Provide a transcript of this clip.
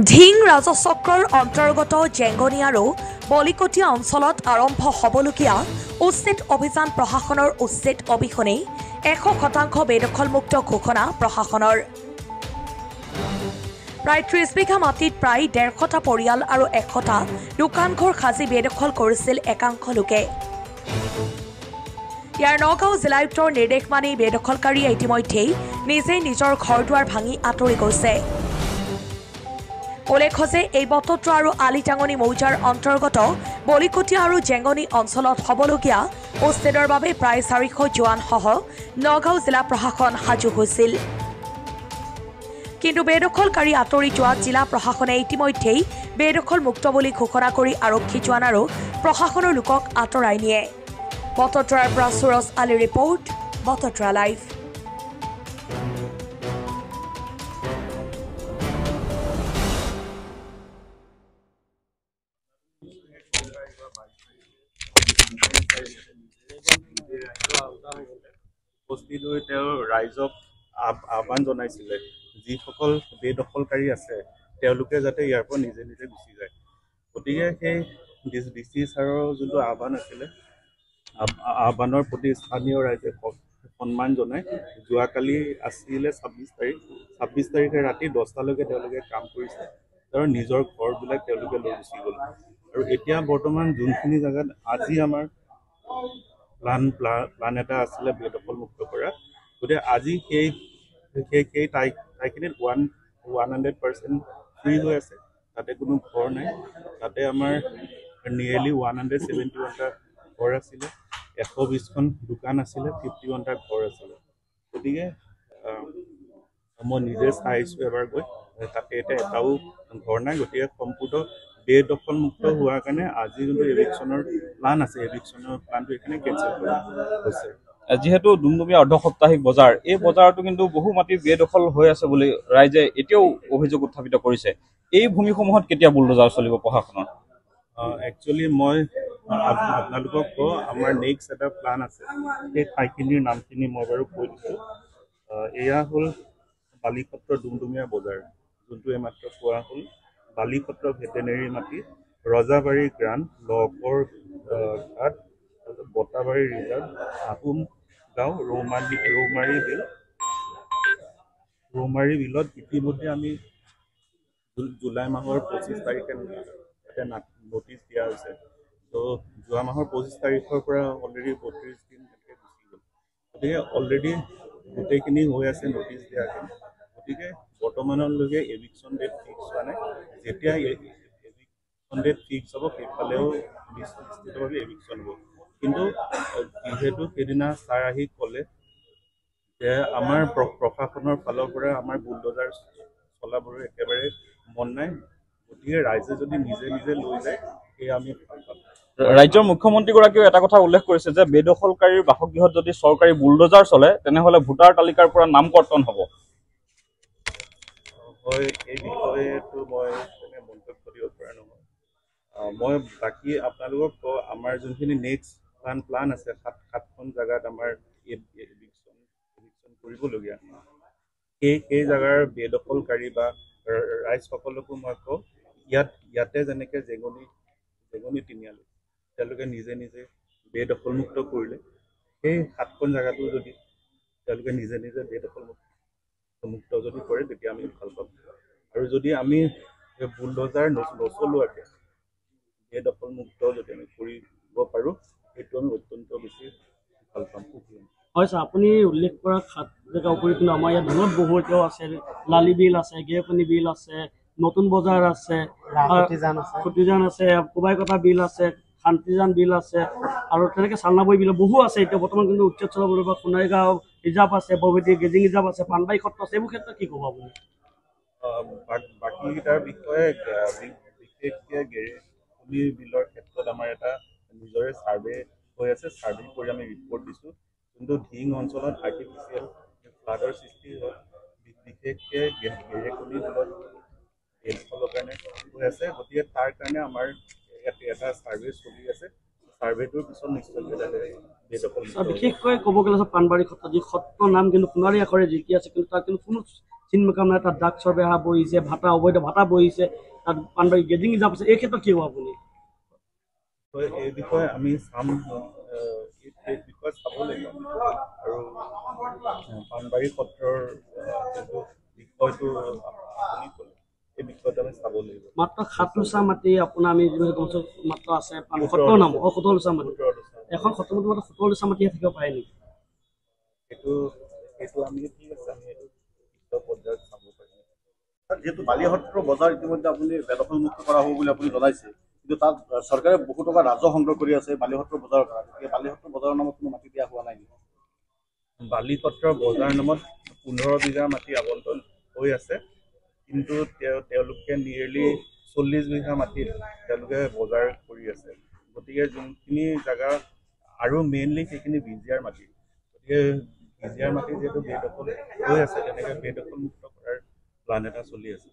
ঢিং ৰাজচক্ৰৰ অন্তৰ্গত জেংগনি আৰু বলিকটীয়া অঞ্চলত আৰম্ভ হ'বলগীয়া উচ্ছেদ অভিযান প্ৰশাসনৰ উচ্ছেদ অবিহনে 100% বেদখলমুক্ত ঘোষণা প্ৰশাসনৰ। প্ৰায় 30 বিঘা মাটিত প্ৰায় 150টা পৰিয়াল আৰু 100টা দোকানঘৰ সাজি বেদখল কৰিছিল একাংশ লোকে। ইয়াৰ নগাঁও জিলায়ুক্তৰ নিৰ্দেশ মানি বেদখলকাৰীয়ে ইতিমধ্যেই নিজে নিজৰ ঘৰ দুৱাৰ ভাঙি আঁতৰি গৈছে। উল্লেখ্য যে এই বটদ্ৰ আৰু আলিটাঙনি মৌজাৰ অন্তৰ্গত বলিকটীয়া আৰু জেংগনি অঞ্চলত হ'বলগীয়া উচ্ছেদৰ বাবে প্ৰায় 400 জোৱানসহ নগাঁও জিলা প্ৰশাসন সাজু হৈছিল। কিন্তু বেদখলকাৰী আঁতৰি যোৱাত জিলা প্ৰশাসনে ইতিমধ্যেই বেদখলমুক্ত বুলি ঘোষণা কৰি আৰক্ষী জোৱান আৰু প্ৰশাসনৰ লোকক আঁতৰাই নিয়ে। বটদ্ৰাৰ পৰা সুৰজ আলী ৰিপৰ্ট, বটদ্ৰা লাইভ। উপস্থিত হৈ তেওঁ ৰাইজক আহ্বান জনাইছিলে যিসকল বেদখলকাৰী আছে তেওঁলোকে যাতে ইয়াৰ পৰা নিজে নিজে গুচি যায়। গতিকে সেই ডিচি ছাৰৰ যোনটো আহ্বান আছিলে, আহ্বানৰ প্ৰতি স্থানীয় ৰাইজে সন্মান জনাই যোৱাকালি আছিলে 26 তাৰিখে ৰাতি 10টালৈকে তেওঁলোকে কাম কৰিছে আৰু নিজৰ ঘৰবিলাক তেওঁলোকে লৈ গুচি গ'ল। আৰু এতিয়া বৰ্তমান যোনখিনি জেগাত আজি আমাৰ প্লান এটা আছিলে বেদখলমুক্ত কৰা, গতিকে আজি সেই ঠাইখিনিত 100% ফ্ৰী হৈ আছে। তাতে কোনো ঘৰ নাই। তাতে আমাৰ নিয়েৰলি 171টা ঘৰ আছিলে, 120খন দোকান আছিলে, 51টা ঘৰ আছিলে। গতিকে মই নিজে চাইছোঁ এবাৰ গৈ, তাতে এতিয়া এটাও ঘৰ নাই। গতিকে সম্পূৰ্ণ বেদখলমুক্ত হোৱাৰ কাৰণে আজি যোনটো এভিকশ্যনৰ প্লান আছে, এভিকশ্যনৰ প্লানটো এইখিনি কেঞ্চেল কৰা হৈছে। যিহেতু ডুমডুমীয়া অৰ্ধ সাপ্তাহিক বজাৰ, এই বজাৰতো কিন্তু বহু মাটি বেদখল হৈ আছে বুলি ৰাইজে এতিয়াও অভিযোগ উত্থাপিত কৰিছে। এই ভূমিসমূহত কেতিয়া বুলডোজাৰ চলিব প্ৰশাসনৰ? একচুৱেলি মই আপোনালোকক কওঁ, আমাৰ নেক্সট এটা প্লান আছে। সেই ঠাইখিনিৰ নামখিনি মই বাৰু কৈ দিছোঁ। এয়া হ'ল বালিসত্ৰ ডুমডুমীয়া বজাৰ, যোনটো এইমাত্ৰ কোৱা হ'ল। বালিসত্ৰ ভেটেনেৰী মাটি, ৰজাবাৰী গ্ৰাণ্ড, লকৰ ঘাট, বটাবাৰী ৰিজাৰ্ভ, আহোম গাঁও, ৰৌমাৰী বিলত ইতিমধ্যে আমি জুলাই মাহৰ 25 তাৰিখে নটিচ দিয়া হৈছে। ত' যোৱা মাহৰ 25 তাৰিখৰ পৰা অলৰেডি 32 দিন এনেকৈ গুচি গ'ল। গতিকে অলৰেডি গোটেইখিনি হৈ আছে নটিচ দিয়াকৈ। গতিকে বৰ্তমানলৈকে এভিকশ্যন ডেট ফিক্স হোৱা নাই। যেতিয়া এভিকশ্যন ডেট ফিক্স হ'ব সেইফালেও নিশ্চিতভাৱে এভিকশ্যন হ'ব। কিন্তু যিহেতু সেইদিনা ছাৰ আহি ক'লে যে আমাৰ প্ৰশাসনৰ ফালৰ পৰা আমাৰ বুলডোজাৰ চলাবলৈ একেবাৰে মন নাই, গতিকে ৰাইজে যদি নিজে নিজে লৈ যায় সেয়া আমি ভাল পাম। ৰাজ্যৰ মুখ্যমন্ত্ৰীগৰাকীয়েও এটা কথা উল্লেখ কৰিছে যে বেদখলকাৰীৰ বাসগৃহত যদি চৰকাৰী বুলডোজাৰ চলে তেনেহ'লে ভোটাৰ তালিকাৰ পৰা নাম কৰ্তন হ'ব। হয়, এই বিষয়েতো মই মন্তব্য দিব পৰা নহয়। মই বাকী আপোনালোকক কওঁ, আমাৰ যোনখিনি নেক্সট প্লান আছে, সাতখন জেগাত আমাৰ এভিকশ্যন কৰিবলগীয়া, সেই জেগাৰ বেদখলকাৰী বা ৰাইজসকলকো মই কওঁ, ইয়াতে যেনেকৈ জেংগনি তিনিআলি তেওঁলোকে নিজে নিজে বেদখলমুক্ত কৰিলে, সেই 7খন জেগাতো যদি তেওঁলোকে নিজে নিজে বেদখলমুক্ত যদি কৰে তেতিয়া আমি ভাল পাম। আৰু যদি আমি বুলডোজাৰ নচলোৱাকৈ বেদখলমুক্ত যদি আমি কৰিব পাৰোঁ, সেইটো আমি অত্যন্ত বেছি ভাল পাম। হয় ছাৰ, আপুনি উল্লেখ কৰা 7 জেগাৰ উপৰি কিন্তু আমাৰ ইয়াত দূৰত বহু এতিয়াও আছে। লালি বিল আছে, গেৰপানী বিল আছে, নতুন বজাৰ আছে, খুটিজান আছে, কোবাইকটা বিল আছে, শান্তিজান বিল আছে, আৰু তেনেকৈ চালনাবৈ বিল বহু আছে। এতিয়া বৰ্তমান কিন্তু উচ্ছেদ চলাবলৈ বা সোণাৰীগাঁও ৰিজাৰ্ভ আছে, বৰবেটি গেজিং ৰিজাৰ্ভ আছে, পাণবাৰী সত্ৰ আছে। এইবোৰ ক্ষেত্ৰত কি ক'ব আপুনি? বাকীকেইটাৰ বিষয়ে বিশেষকৈ গেৰেপানী বিলৰ ক্ষেত্ৰত আমাৰ এটা নিজৰে ছাৰ্ভে হৈ আছে। ছাৰ্ভে কৰি আমি ৰিপৰ্ট দিছোঁ। কিন্তু ঢিং অঞ্চলত আৰ্টিফিচিয়েল ফ্লাডৰ সৃষ্টি হয়, বিশেষকৈ গেৰেপানী বিলত বেদখলৰ কাৰণে হৈ আছে। গতিকে তাৰ কাৰণে আমাৰ এটা ছাৰ্ভে চলি আছে। ছাৰ্ভেটোৰ পিছত নিশ্চয় বেদখল। বিশেষকৈ ক'ব গ'লে পাণবাৰী সত্ৰ, যি সত্ৰ নাম কিন্তু সোণাৰী আখৰে জিকি আছে, কিন্তু তাত কিন্তু কোনো চিনমকামনা তাত ড্ৰাগছৰ বেহা বহিছে, ভাটা অবৈধ ভাটা বহিছে, তাত পানবাৰী গেজিং ৰিজাৰ্ভ আছে। এই ক্ষেত্ৰত কি হ'ব আপুনি? তো এই বিষয়ে আমি চাম, এই বিষয়ে চাব লাগিব আৰু পানবাৰী সত্ৰৰ যিটো বিষয়টো আপুনি ক'লে এই বিষয়টো আমি চাব লাগিব। মাত্ৰ 7 লোচা মাটি আপোনাৰ আমি মাত্ৰ আছে সত্ৰৰ নাম 17 লোচা মাটি। এখন সত্ৰ মাত্ৰ 17 লোচা মাটিহে থাকিব পাৰে নেকি? সেইটো আমি ঠিক আছে, আমি এইটো পিছৰ পৰ্যায়ত চাব পাৰিম। যিহেতু বালিসত্ৰ বজাৰ ইতিমধ্যে আপুনি বেদখলমুক্ত কৰা হ'ব বুলি আপুনি জনাইছে, কিন্তু তাত চৰকাৰে বহু টকা ৰাজহ সংগ্ৰহ কৰি আছে বালিসত্ৰ বজাৰৰ পৰা। গতিকে বালিসত্ৰ বজাৰৰ নামত কোনো মাটি দিয়া হোৱা নাই নেকি? বালিসত্ৰৰ বজাৰ নামত 15 বিঘা মাটি আবণ্টন হৈ আছে, কিন্তু তেওঁলোকে নিয়েৰলি 40 বিঘা মাটিত তেওঁলোকে বজাৰ কৰি আছে। গতিকে যোনখিনি জেগা আৰু মেইনলি সেইখিনি বিজিয়াৰ মাটি, গতিকে বিজিয়াৰ মাটি যিহেতু বেদখল হৈ আছে, তেনেকৈ বেদখলমুক্ত কৰাৰ প্লান এটা চলি আছে।